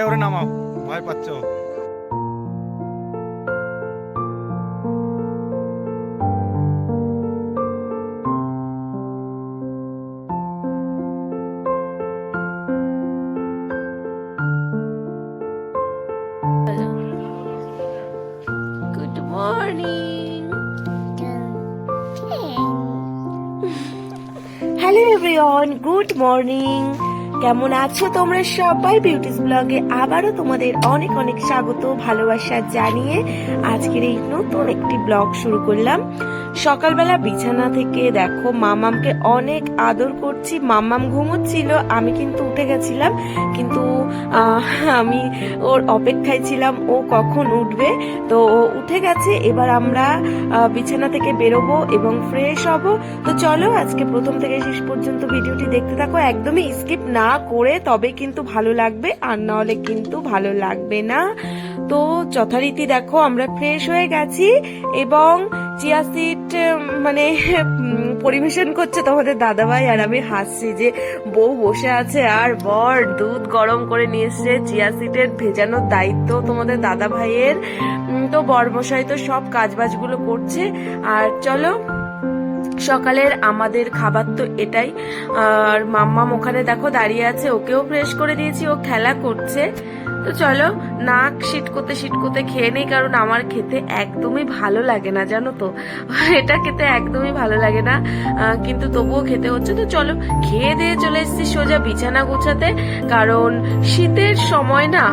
ওরে নামাও, ভয় পাচ্ছ? Good morning. Hello everyone, good morning. কেমন আছো তোমরা সবাই? বিউটিস ব্লগে আবারও তোমাদের অনেক অনেক স্বাগত, ভালোবাসা জানিয়ে আজকের এই নতুন একটি ব্লগ শুরু করলাম। সকালবেলা বিছানা থেকে দেখো মামামকে অনেক আদর করছি। মামাম ঘুমোচ্ছিল, আমি কিন্তু উঠে গেছিলাম, কিন্তু আমি ওর অপেক্ষায় ছিলাম ও কখন উঠবে। তো ও উঠে গেছে, এবার আমরা বিছানা থেকে বেরোবো এবং ফ্রেশ হব। তো চলো আজকে প্রথম থেকে শেষ পর্যন্ত ভিডিওটি দেখতে থাকো, একদমই স্কিপ না করে, তবে কিন্তু ভালো লাগবে, আর না হলে কিন্তু ভালো লাগবে না। তো যথারীতি দেখো আমরা ফ্রেশ হয়ে গেছি এবং চিয়া সিড মানে পরিবেশন করছে তোমাদের দাদাভাই, আর আমি হাসছি যে বউ বসে আছে আর বর দুধ গরম করে নিয়ে এসছে। চিয়া সিডের ভেজানোর দায়িত্ব তোমাদের দাদা ভাইয়ের। তো বরমশাই তো সব কাজবাজগুলো করছে। আর চলো, সকালের আমাদের খাবার তো এটাই। আর মাম্মাম ওখানে দেখো দাঁড়িয়ে আছে, ওকেও ফ্রেশ করে দিয়েছি, ও খেলা করছে। তো চলো নাক সিটকোতে খেয়ে নেই, কারণ আমার খেতে একদমই ভালো লাগে না, জানো তো। এটা খেতে একদমই ভালো লাগে না, কিন্তু তবুও খেতে হচ্ছে। তো চলো খেয়ে দিয়ে চলে এসেছি সোজা বিছানা গোছাতে, কারণ শীতের সময় না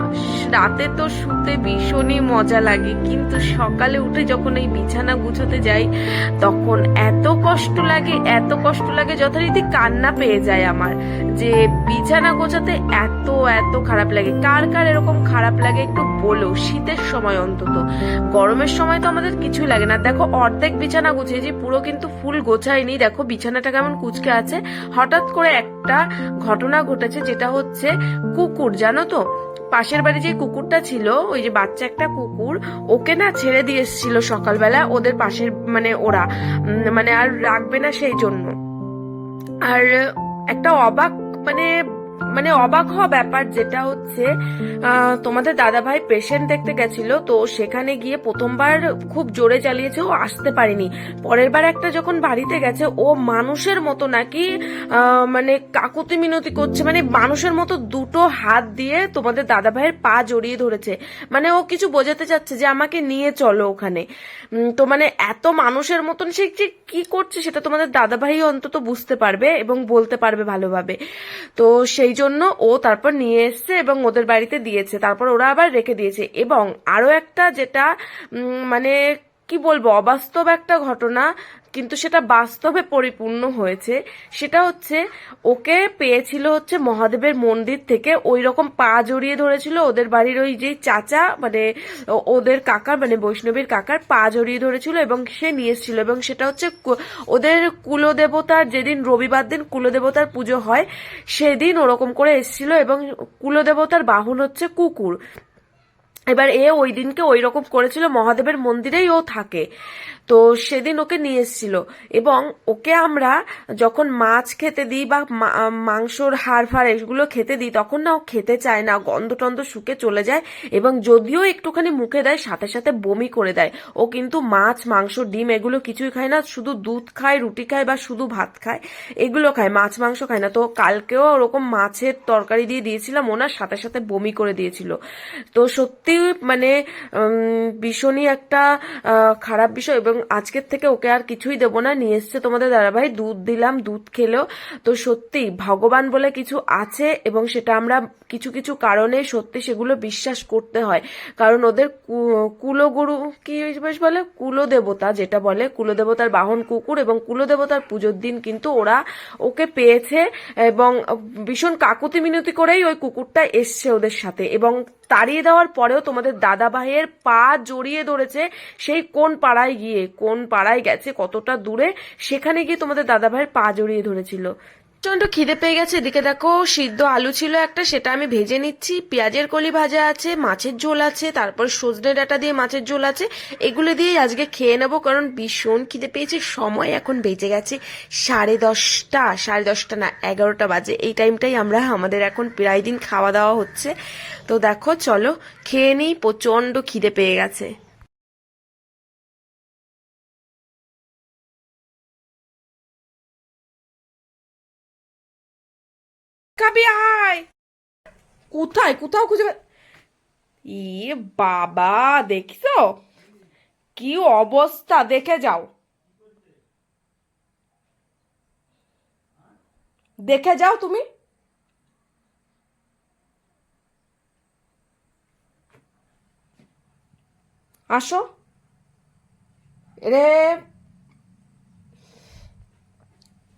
রাতে তো শুতে ভীষণই মজা লাগে, কিন্তু সকালে উঠে যখন এই বিছানা গুছোতে যাই তখন এত কষ্ট লাগে যথারীতি কান্না পেয়ে যায় আমার, যে বিছানা গোছাতে এত এত খারাপ লাগে। কার কার এরকম খারাপ লাগে একটু বলো, শীতের সময় অন্তত। গরমের সময় তো আমাদের কিছুই লাগে না। দেখো অর্ধেক বিছানা গুছিয়েছি, পুরো কিন্তু ফুল গোছাইনি। দেখো বিছানাটা কেমন কুচকে আছে। হঠাৎ করে একটা ঘটনা ঘটেছে, যেটা হচ্ছে কুকুর, জানো তো, পাশের বাড়ি যে কুকুরটা ছিল, ওই যে বাচ্চা একটা কুকুর, ওকে না ছেড়ে দিয়ে এসেছিল সকালবেলা ওদের পাশের, মানে ওরা মানে আর রাখবে না সেই জন্য। আর একটা অবাক মানে মানে অবাক হওয়া ব্যাপার যেটা হচ্ছে, তোমাদের দাদা ভাই পেশেন্ট দেখতে গেছিল, তো সেখানে গিয়ে প্রথমবার খুব জোরে চালিয়েছে, ও আসতে পারেনি। পরের বার একটা যখন বাড়িতে গেছে, ও মানুষের মতো নাকি মানে কাকুতি মিনতি করছে, মানে মানুষের মতো দুটো হাত দিয়ে তোমাদের দাদা ভাইয়ের পা জড়িয়ে ধরেছে। মানে ও কিছু বোঝাতে চাচ্ছে যে আমাকে নিয়ে চলো ওখানে। তো মানে এত মানুষের মতন সে যে কি করছে সেটা তোমাদের দাদা ভাই অন্তত বুঝতে পারবে এবং বলতে পারবে ভালোভাবে। তো সেই জন্য ও তারপর নিয়ে এসছে এবং ওদের বাড়িতে দিয়েছে, তারপর ওরা আবার রেখে দিয়েছে। এবং আরো একটা যেটা মানে কি বলবো, অবাস্তব একটা ঘটনা, কিন্তু সেটা বাস্তবে পরিপূর্ণ হয়েছে। সেটা হচ্ছে, ওকে পেয়েছিল হচ্ছে মহাদেবের মন্দির থেকে, ওই রকম পা জড়িয়ে ধরেছিল ওদের বাড়ির ওই যে চাচা, মানে ওদের কাকার, মানে বৈষ্ণবীর কাকার পা জড়িয়ে ধরেছিল এবং সে নিয়ে এসেছিল। এবং সেটা হচ্ছে ওদের কুলদেবতার, যেদিন রবিবার দিন কুলদেবতার পুজো হয় সেদিন ওরকম করে এসেছিল, এবং কুলদেবতার বাহন হচ্ছে কুকুর। এবার ওই দিনকে ওই রকম করেছিল, মহাদেবের মন্দিরেই ও থাকে, তো সেদিন ওকে নিয়ে এসেছিল। এবং ওকে আমরা যখন মাছ খেতে দিই বা মাংসর হাড় ফাড় এগুলো খেতে দিই, তখন না ও খেতে চায় না, গন্ধ টন্ধ শুকে চলে যায়, এবং যদিও একটুখানি মুখে দেয় সাথে সাথে বমি করে দেয়। ও কিন্তু মাছ মাংস ডিম এগুলো কিছুই খায় না, শুধু দুধ খায়, রুটি খায় বা শুধু ভাত খায়, এগুলো খায়, মাছ মাংস খায় না। তো কালকেও ওরকম মাছের তরকারি দিয়ে দিয়েছিলাম, ওনার সাথে সাথে বমি করে দিয়েছিল। তো সত্যি মানে ভীষণই একটা খারাপ বিষয়। এবং আজকের থেকে ওকে আর কিছুই দেবো না, নিয়ে এসছে তোমাদের দাদাভাই, দুধ দিলাম, দুধ খেলো। তো সত্যি ভগবান বলে কিছু আছে, এবং সেটা আমরা কিছু কিছু কারণে সত্যি সেগুলো বিশ্বাস করতে হয়, কারণ ওদের কুলগুরু কি বেশ বলে, কুলদেবতা যেটা বলে, কুলদেবতার বাহন কুকুর, এবং কুলদেবতার পুজোর দিন কিন্তু ওরা ওকে পেয়েছে, এবং ভীষণ কাকুতি মিনতি করেই ওই কুকুরটা এসছে ওদের সাথে। এবং তাড়িয়ে দেওয়ার পরেও তোমাদের দাদা ভাইয়ের পা জড়িয়ে ধরেছে, সেই কোন পাড়ায় গেছে, কতটা দূরে, সেখানে গিয়ে তোমাদের দাদা ভাইয়ের পা জড়িয়ে ধরেছিল। প্রচন্ড খিদে পেয়ে গেছে। এদিকে দেখো সিদ্ধ আলু ছিল একটা, সেটা আমি ভেজে নিচ্ছি, পেঁয়াজের কলি ভাজা আছে, মাছের ঝোল আছে, তারপর সজনে ডাঁটা দিয়ে মাছের ঝোল আছে। এগুলো দিয়েই আজকে খেয়ে নেবো, কারণ ভীষণ খিদে পেয়েছে। সময় এখন বেজে গেছে 10:30, 10:30 না 11টা বাজে। এই টাইমটাই আমরা আমাদের এখন প্রায় দিন খাওয়া দাওয়া হচ্ছে। তো দেখো চলো খেয়ে নিই, প্রচন্ড খিদে পেয়ে গেছে। কাবি আয়, কোথায় কোথাও খুঁজে ইয়ে বাবা, দেখছো কি অবস্থা, দেখে যাও, দেখে যাও তুমি। আসো রে,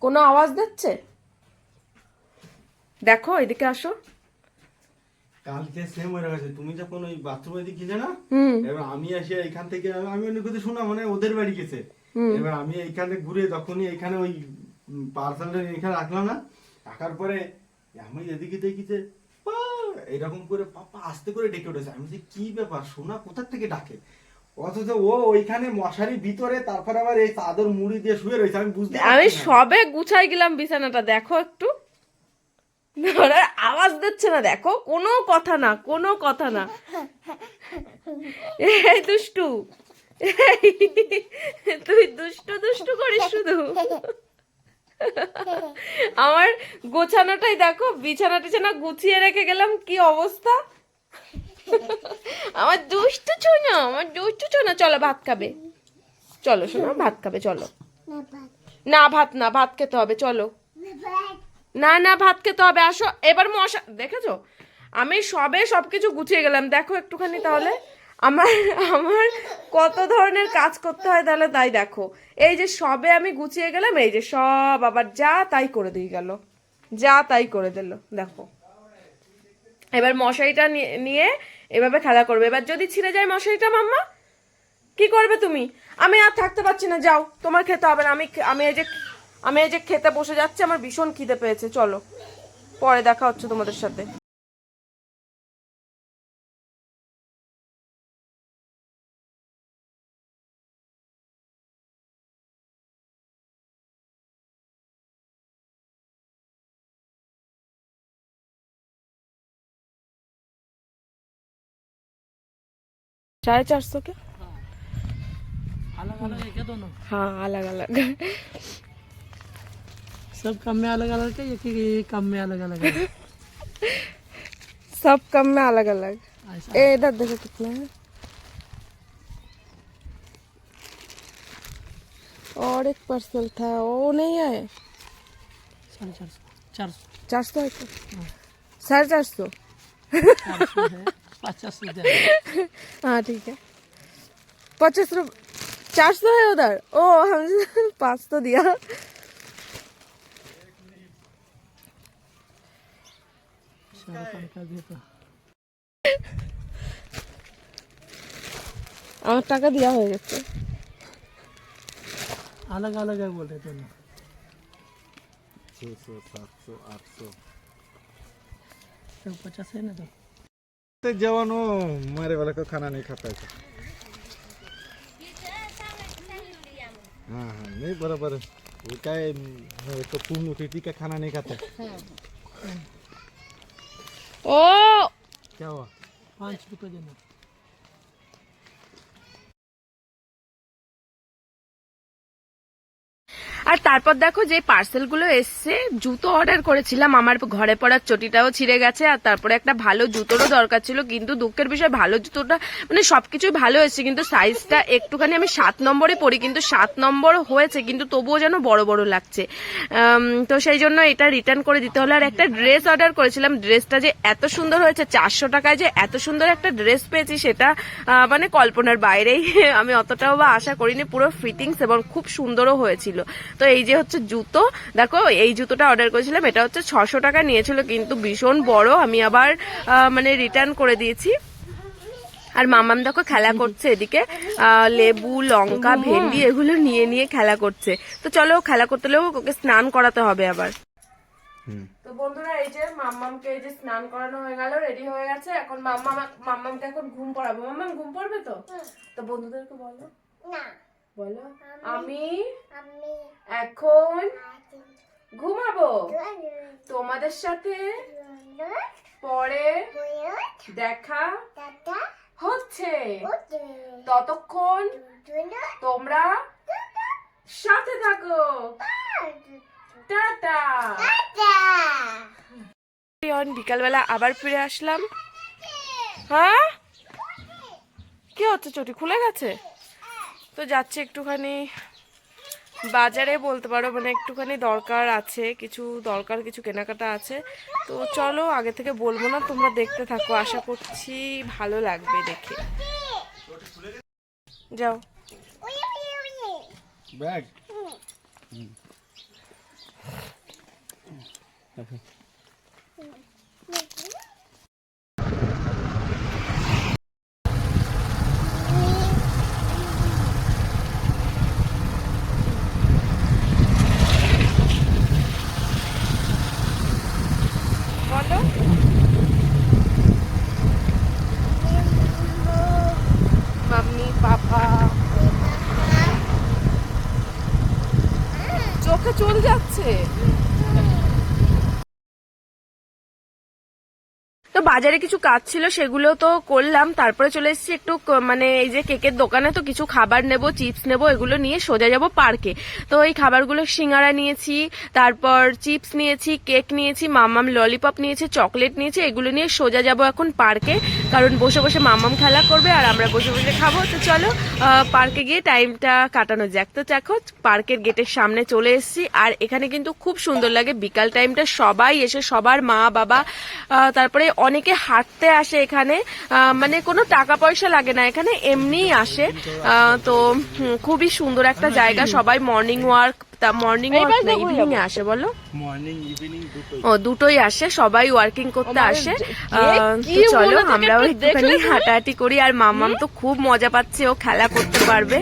কোনো আওয়াজ দিচ্ছে? দেখো এদিকে আসো। কালকে সেম হয়ে গেছে, তুমি যখন ওই বাথরুমে দিকে গেলে না, এবার আমি এসে এখান থেকে আমি অনেক কথা শোনা, মানে ওদের বাড়ি গেছে। এবার আমি এইখানে ঘুরে তখনই এখানে ওই পার্সেলটা এখানে রাখলাম না, রাখার পরে আমি এদিকে দেখিতে এরকম করে পাপা আস্তে করে ডেকে উঠেছে। আমি বলছি কি ব্যাপার, সোনা কোথা থেকে ডাকে? অথচ ও ওইখানে মশারির ভিতরে, তারপরে আবার এই চাদর মুড়ি দিয়ে শুয়ে রয়েছে। আমি বুঝতে আমি সবে গুছাই গেলাম বিছানাটা, দেখো একটু আওয়াজ দিচ্ছে না, দেখো কোনো কথা না, কোনো কথা না। এই দুষ্টু, তুই দুষ্টু দুষ্টু করিস শুধু। আমার গোছানোটাই দেখো, বিছানা টিছানা গুছিয়ে রেখে গেলাম, কি অবস্থা। আমার দুষ্টু ছোনা, আমার দুষ্টু ছোনা। চলো ভাত খাবে, চলো শোনো ভাত খাবে, চলো। না ভাত না, ভাত খেতে হবে, চলো। না না ভাত খেতে হবে, আসো। এবার মশা দেখেছো, আমি সবে সবকিছু গুছিয়ে গেলাম, দেখো একটুখানি তাহলে আমার আমার কত ধরনের কাজ করতে হয় তাহলে, তাই দেখো। এই যে সবে আমি গুছিয়ে গেলাম, এই যে সব আবার যা তাই করে দিয়ে গেল, যা তাই করে দিল, দেখো। এবার মশারিটা নিয়ে এভাবে খেলা করবে। এবার যদি ছিঁড়ে যায় মশারিটা, মাম্মা কি করবে তুমি? আমি আর থাকতে পারছি না, যাও, তোমার খেতে হবে না। আমি এই যে খেতে বসে যাচ্ছি, আমার ভীষণ খিদে পেয়েছে। চলো পরে দেখা হচ্ছে তোমাদের সাথে। 450 के अलग अलग है क्या दोनों? हाँ अलग अलग। सब कम में अलग अलग है, ये कम में अलग अलग है? सब कम में अलग अलग। ऐसा ए इधर देखो कितना है, और एक पार्सल था वो नहीं आए। 450 400 400 है तो 450। 400 है, 50 दे दो। हाँ ठीक है, 50 रुपये। 400 है उधर, ओ हम 500 दिया। सारा कम कर दिया तो আমার টাকা দেওয়া হয়ে গেছে। अलग अलग है बोल रहे दोनों। 600 700 800 तो 50 है ना तो जवानो हमारे वाला को खाना नहीं खाता है। हाँ हाँ नहीं बराबर है। वो क्या है, तो पूर्ण रोटी का खाना नहीं खाता है। ओ क्या हुआ? 5 रुपए देना। আর তারপর দেখো যে পার্সেলগুলো এসছে, জুতো অর্ডার করেছিলাম, আমার ঘরে পড়ার চটিটাও ছিঁড়ে গেছে, আর তারপরে একটা ভালো জুতোরও দরকার ছিল। কিন্তু দুঃখের বিষয়, ভালো জুতোটা মানে সবকিছুই ভালো এসছে, কিন্তু সাইজটা একটুখানি আমি 7 নম্বরে পরি, কিন্তু 7 নম্বর হয়েছে, কিন্তু তবুও যেন বড় বড় লাগছে। তো সেই জন্য এটা রিটার্ন করে দিতে হলো। আর একটা ড্রেস অর্ডার করেছিলাম, ড্রেসটা যে এত সুন্দর হয়েছে, 400 টাকায় যে এত সুন্দর একটা ড্রেস পেয়েছি, সেটা মানে কল্পনার বাইরেই। আমি অতটাও বা আশা করিনি, পুরো ফিটিংস এবং খুব সুন্দরও হয়েছিল। তো এই যে হচ্ছে জুতো, দেখো এই জুতোটা অর্ডার করেছিলাম, এটা হচ্ছে 600 টাকা নিয়েছিল, কিন্তু ভীষণ বড়, আমি আবার মানে রিটার্ন করে দিয়েছি। আর মামাম দেখো খেলা করছে এদিকে, লেবু লঙ্কা ভেন্ডি এগুলো নিয়ে নিয়ে খেলা করছে। তো চলো খেলা করতে হলেও ওকে স্নান করাতে হবে আবার। তো বন্ধুরা এই যে মাম্মামকে এই যে স্নান করানো হয়ে গেল, রেডি হয়ে গেছে। এখন মাম্মামকে এখন ঘুম পড়াবো। মাম্মাম ঘুম পড়বে তো? তো বন্ধুদেরকে বলো না, বলো আমি এখন ঘুমাবো, তোমাদের সাথে পরে দেখা হচ্ছে, ততক্ষণ তোমরা সাথে থাকো, টাটা। বিকালবেলা আবার ফিরে আসলাম। হ্যাঁ কি হচ্ছে, চটি খুলে গেছে? তো যাচ্ছে একটুখানি বাজারে বলতে পারো, মানে একটুখানি দরকার আছে, কিছু কেনাকাটা আছে। তো চলো, আগে থেকে বলবো না, তোমরা দেখতে থাকো, আশা করছি ভালো লাগবে দেখে। যাও ব্যাগ বলো মাম্মি পাপা, চোখে চলে যাচ্ছে। তো বাজারে কিছু কাজ ছিল, সেগুলো তো করলাম। তারপরে চলে এসেছি একটু মানে এই যে কেকের দোকানে, তো কিছু খাবার নেব, চিপস নেব, এগুলো নিয়ে সোজা যাব পার্কে। তো এই খাবারগুলো সিঙ্গারা নিয়েছি, তারপর চিপস নিয়েছি, কেক নিয়েছি, মাম্মাম ললিপপ নিয়েছে, চকলেট নিয়েছে, এগুলো নিয়ে সোজা যাব এখন পার্কে। কারণ বসে বসে মাম্মাম খেলা করবে আর আমরা বসে বসে খাবো। তো চলো পার্কে গিয়ে টাইমটা কাটানো যাক। তো দেখো পার্কের গেটের সামনে চলে এসেছি, আর এখানে কিন্তু খুব সুন্দর লাগে বিকাল টাইমটা। সবাই এসে, সবার মা বাবা, তারপরে অনেকে হাঁটতে আসে এখানে, মানে কোনো টাকা পয়সা লাগে না, এখানে এমনিই আসে। তো খুবই সুন্দর একটা জায়গা। সবাই মর্নিং ওয়াক না ইভিনিং এ আসে, বলো মর্নিং ইভিনিং দুটোই আসে, সবাই ওয়ার্কিং করতে আসে। তো চলো আমরাও একটুখানি হাঁটাহাঁটি করি। আর মাম্মাম তো খুব মজা পাচ্ছে, ও খেলা করতে পারবে।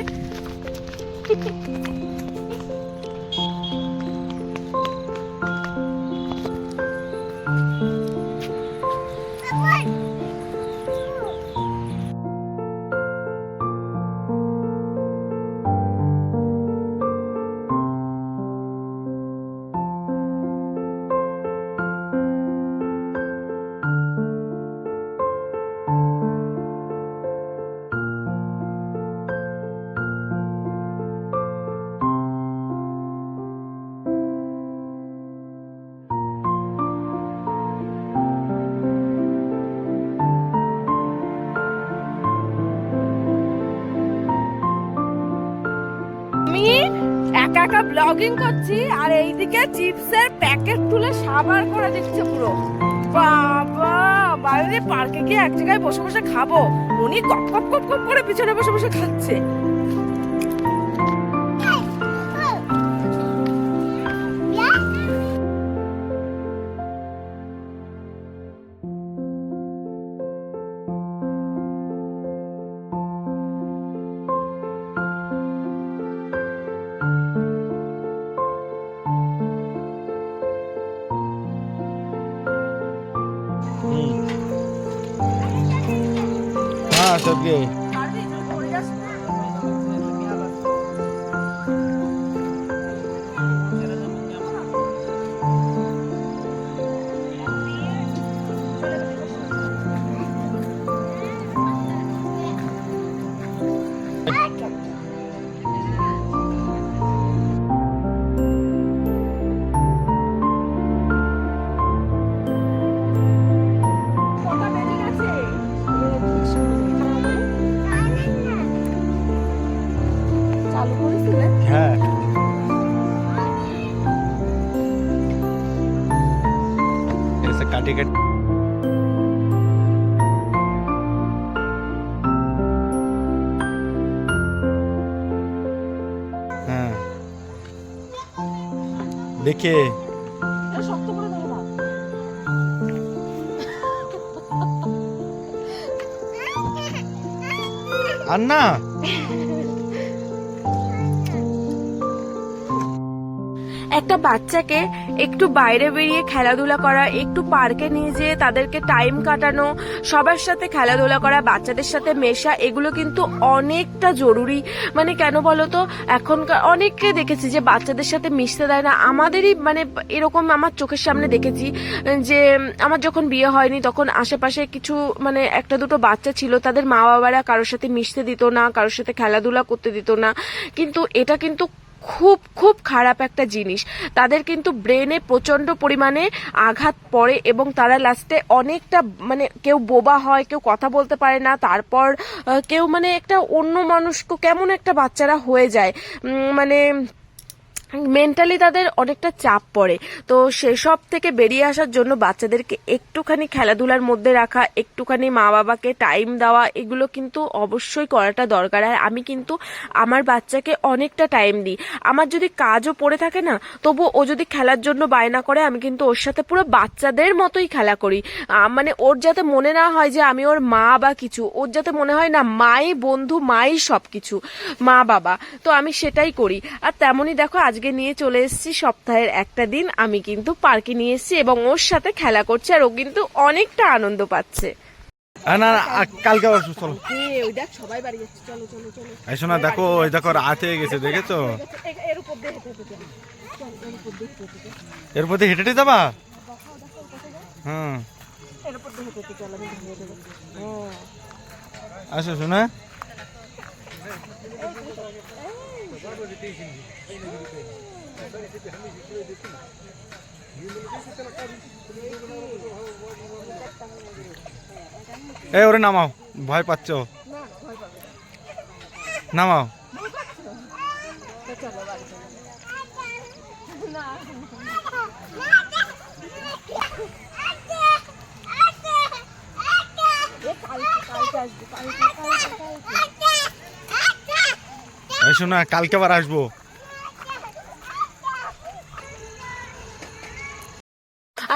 একা একা ব্লগিং করছি, আর এইদিকে চিপসের প্যাকেট তুলে সাবার করে দিচ্ছে পুরো। বাবা, বাইরে পার্কে গিয়ে এক জায়গায় বসে বসে খাবো, উনি কপ কপ কপ কপ করে পিছনে বসে বসে খাচ্ছে। हाँ सबके হ্যাঁ ऐसे काटे काटे हाँ देखिए अन्ना একটা বাচ্চাকে একটু বাইরে বেরিয়ে খেলাধুলা করা, একটু পার্কে নিয়ে যেয়ে তাদেরকে টাইম কাটানো, সবার সাথে খেলাধুলা করা, বাচ্চাদের সাথে মেশা, এগুলো কিন্তু অনেকটা জরুরি। মানে কেন বলতো, এখনকার অনেককে দেখেছি যে বাচ্চাদের সাথে মিশতে দেয় না। আমাদেরই মানে এরকম আমার চোখের সামনে দেখেছি যে আমার যখন বিয়ে হয়নি তখন আশেপাশে কিছু মানে একটা দুটো বাচ্চা ছিল, তাদের মা বাবারা কারোর সাথে মিশতে দিত না, কারোর সাথে খেলাধুলা করতে দিত না। কিন্তু এটা কিন্তু খুব খুব খারাপ একটা জিনিস। তাদের কিন্তু ব্রেনে প্রচন্ড পরিমাণে আঘাত পড়ে এবং তারা লাস্টে অনেকটা মানে কেউ বোবা হয়, কেউ কথা বলতে পারে না, তারপর কেউ মানে একটা অন্য মানুষকে কেমন একটা বাচ্চারা হয়ে যায়, মানে মেন্টালি তাদের অনেকটা চাপ পড়ে। তো সেসব থেকে বেরিয়ে আসার জন্য বাচ্চাদেরকে একটুখানি খেলাধুলার মধ্যে রাখা, একটুখানি মা বাবাকে টাইম দেওয়া, এগুলো কিন্তু অবশ্যই করাটা দরকার। আর আমি কিন্তু আমার বাচ্চাকে অনেকটা টাইম দিই। আমার যদি কাজও পড়ে থাকে না, তবু ও যদি খেলার জন্য বায়না করে, আমি কিন্তু ওর সাথে পুরো বাচ্চাদের মতোই খেলা করি। মানে ওর যাতে মনে না হয় যে আমি ওর মা বা কিছু, ওর যাতে মনে হয় না মাই বন্ধু, মাই সবকিছু, মা বাবা। তো আমি সেটাই করি। আর তেমনই দেখো আজকে নিয়ে চলে এসেছি সপ্তাহের একটা দিন, আমি কিন্তু পার্কে নিয়ে এসেছি এবং ওর সাথে খেলা করছে, আর ও কিন্তু অনেকটা আনন্দ পাচ্ছে। না কালকে আসবো, চলো। ওই দেখ সবাই বাড়ি যাচ্ছে, চলো চলো চলো। এসো না, দেখো ওই দেখো রাত হয়ে গেছে, দেখেছো? এর উপর দিয়ে হেঁটে হেঁটে চল, এর উপর দিয়ে হেঁটে হেঁটে এর মধ্যে হেঁটে হেঁটে যাবা? হুম, এর উপর দিয়ে হেঁটে হেঁটে চল, আমি হেঁটে হেঁটে যাবো। আসো শোনা। এই ওরে নামাও, ভয় পাচ্ছ? নামাও। এই শোনা, কালকে আবার আসবো।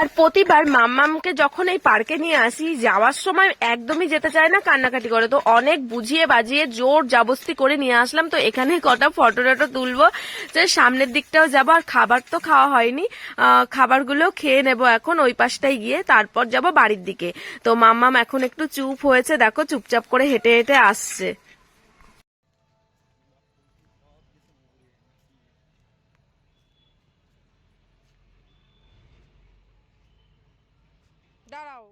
আর প্রতিবার মাম্মামকে যখন এই পার্কে নিয়ে আসি, যাওয়ার সময় একদমই যেতে চায় না, কান্নাকাটি করে। তো অনেক বুঝিয়ে বাজিয়ে জোর জবস্তি করে নিয়ে আসলাম। তো এখানে কটা ফটো টটো তুলবো, যে সামনের দিকটাও যাবো। আর খাবার তো খাওয়া হয়নি, খাবারগুলো খেয়ে নেব এখন ওই পাশটায় গিয়ে, তারপর যাব বাড়ির দিকে। তো মাম্মাম এখন একটু চুপ হয়েছে, দেখো চুপচাপ করে হেঁটে হেঁটে আসছে। দাঁড়াও,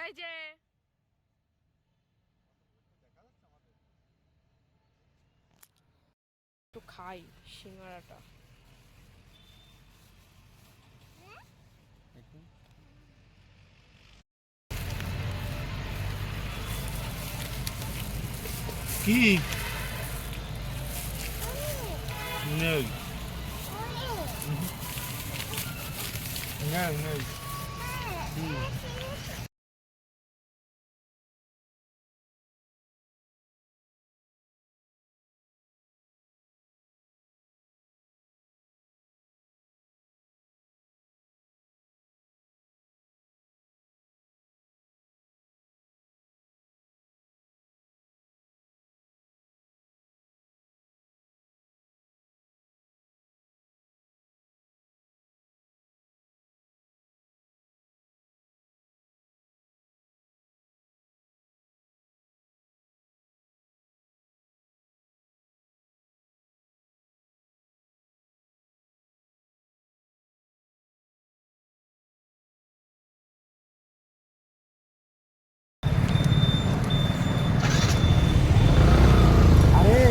এই যে একটু খাই সিঙ্গারাটা। কি নেই, নেই নেই।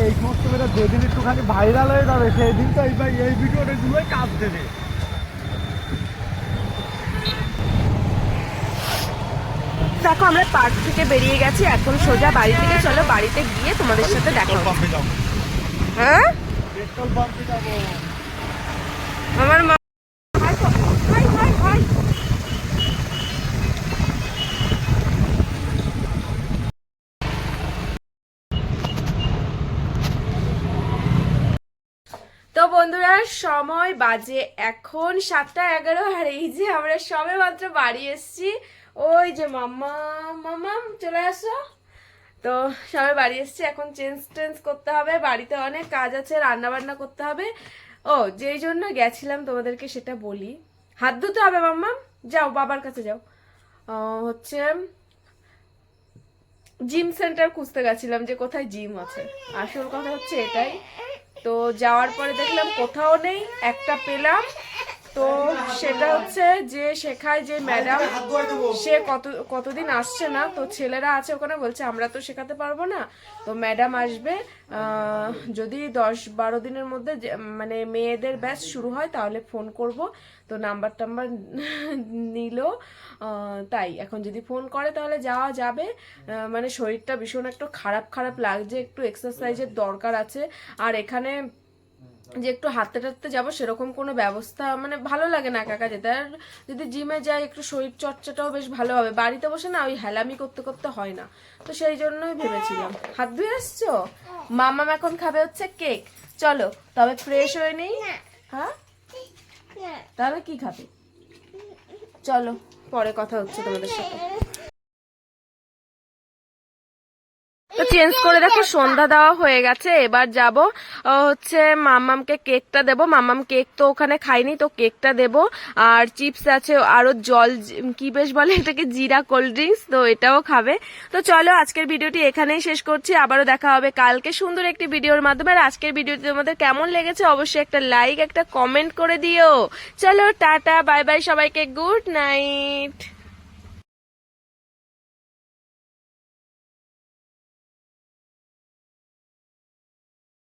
এই সমস্ত মেয়েরা যেদিন একটুখানি ভাইরাল হয়ে যাবে সেই দিন তো এই ভিডিওটা গুলোই কাজ দেবে। দেখো আমরা পার্ক থেকে বেরিয়ে গেছি, এখন সোজা বাড়ি থেকে। চলো বাড়িতে গিয়ে তোমাদের সাথে দেখা হবে। হ্যাঁ, পেট্রোল পাম্পে যাবো। আমার মা তো বন্ধুরা, সময় বাজে এখন 7:11, আর এই যে আমরা সবে মাত্র বাড়ি এসেছি। ওই যে মাম্মা, মাম্মা চলে আসো। তো তো সবাই বাড়ি এসছে, এখন চেঞ্জ করতে হবে, বাড়িতে অনেক কাজ আছে, রান্না বান্না করতে হবে। ও যেই জন্য গেছিলাম তোমাদেরকে সেটা বলি। হাত ধুতে হবে মাম্মা, যাও বাবার কাছে যাও। হচ্ছে জিম সেন্টার খুঁজতে গেছিলাম যে কোথায় জিম আছে, আসল কথা হচ্ছে এটাই। তো যাওয়ার পরে দেখলাম কোথাও নেই, একটা পেলাম। তো সেটা হচ্ছে যে শেখায় যে ম্যাডাম, সে কতদিন আসছে না, তো ছেলেরা আছে ওখানে, বলছে আমরা তো শেখাতে পারবো না, তো ম্যাডাম আসবে যদি 10-12 দিনের মধ্যে মানে মেয়েদের ব্যাচ শুরু হয় তাহলে ফোন করব। তো নাম্বার টাম্বার নিল, তাই এখন যদি ফোন করে তাহলে যাওয়া যাবে। মানে শরীরটা ভীষণ একটু খারাপ খারাপ লাগছে, একটু এক্সারসাইজের দরকার আছে। আর এখানে যে একটু হাঁটতে টাটতে যাবো সেরকম কোনো ব্যবস্থা মানে ভালো লাগে না একা একা যেতে। আর যদি জিমে যাই একটু শরীর চর্চাটাও বেশ ভালো হবে, বাড়িতে বসে না ওই হেলামি করতে করতে হয় না, তো সেই জন্যই ভেবেছিলাম। হাত ধুয়ে আসছো? মাম্মাম এখন খাবে হচ্ছে কেক। চলো তবে ফ্রেশ হয়ে নেই। হ্যাঁ তাহলে কি খাবে? চলো পরে কথা হচ্ছে তোমাদের সাথে। তো চেঞ্জ করে দেখো সন্ধ্যা দেওয়া হয়ে গেছে, এবার যাব হচ্ছে মাম্মামকে কেকটা দেবো। মাম্মাম কেক তো ওখানে খাইনি, তো কেকটা দেবো। আর চিপস আছে, আরো জল, কি বেশ বলে এটাকে, জিরা কোল্ড ড্রিঙ্কস, তো এটাও খাবে। তো চলো আজকের ভিডিওটি এখানেই শেষ করছি, আবারও দেখা হবে কালকে সুন্দর একটি ভিডিওর মাধ্যমে। আর আজকের ভিডিওটি তোমাদের কেমন লেগেছে অবশ্যই একটা লাইক একটা কমেন্ট করে দিও। চলো টাটা বাই বাই সবাইকে, গুড নাইট।